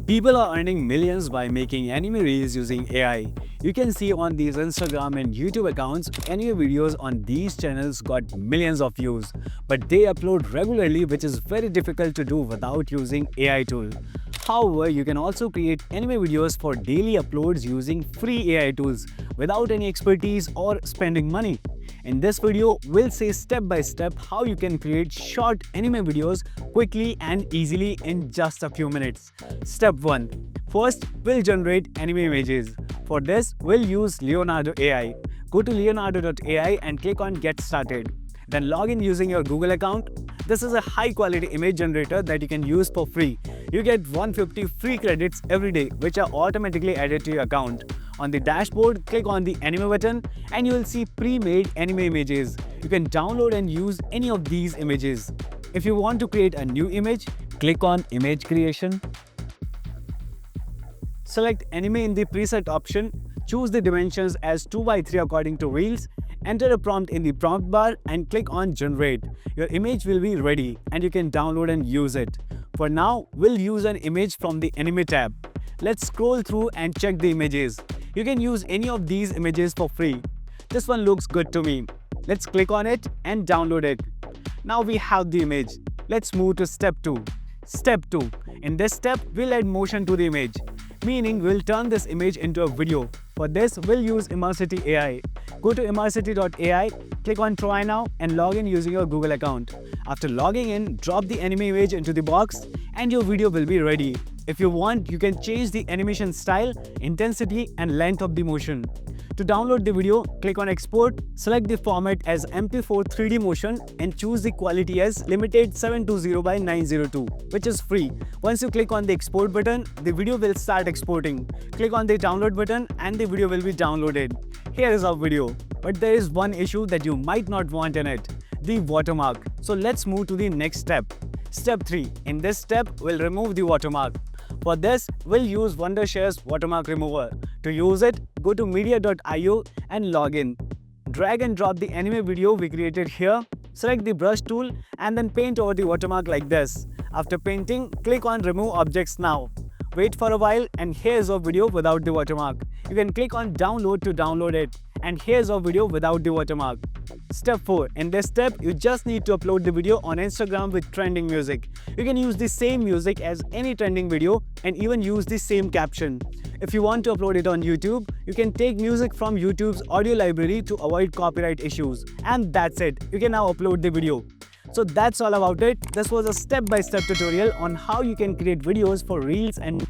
People are earning millions by making anime reels using AI. You can see on these Instagram and YouTube accounts, anime videos on these channels got millions of views. But they upload regularly, which is very difficult to do without using AI tool. However, you can also create anime videos for daily uploads using free AI tools without any expertise or spending money. In this video, we'll say step by step how you can create short anime videos quickly and easily in just a few minutes. Step 1. First, we'll generate anime images. For this, we'll use Leonardo AI. Go to leonardo.ai and click on Get Started. Then log in using your Google account. This is a high-quality image generator that you can use for free. You get 150 free credits every day, which are automatically added to your account. On the dashboard, click on the Anime button and you will see pre-made anime images. You can download and use any of these images. If you want to create a new image, click on Image Creation. Select Anime in the preset option. Choose the dimensions as 2x3 according to Reels. Enter a prompt in the prompt bar and click on Generate. Your image will be ready and you can download and use it. For now, we'll use an image from the Anime tab. Let's scroll through and check the images. You can use any of these images for free. This one looks good to me. Let's click on it and download it. Now we have the image. Let's move to step 2. Step 2. In this step, we'll add motion to the image, meaning we'll turn this image into a video. For this, we'll use Immersity AI. Go to Immersity.ai, click on Try Now and log in using your Google account. After logging in, drop the anime image into the box and your video will be ready. If you want, you can change the animation style, intensity and length of the motion. To download the video, click on Export, select the format as MP4 3D motion and choose the quality as limited 720 by 902, which is free. Once you click on the Export button, the video will start exporting. Click on the Download button and the video will be downloaded. Here is our video, but there is one issue that you might not want in it, the watermark. So let's move to the next step. Step 3. In this step, we'll remove the watermark. For this, we'll use Wondershare's watermark remover. To use it, go to media.io and log in. Drag and drop the anime video we created here. Select the brush tool and then paint over the watermark like this. After painting, click on Remove Objects Now. Wait for a while and here's our video without the watermark. You can click on Download to download it. And here's our video without the watermark. Step 4. In this step, you just need to upload the video on Instagram with trending music. You can use the same music as any trending video and even use the same caption. If you want to upload it on YouTube, you can take music from YouTube's audio library to avoid copyright issues. And that's it. You can now upload the video. So that's all about it. This was a step-by-step tutorial on how you can create videos for Reels and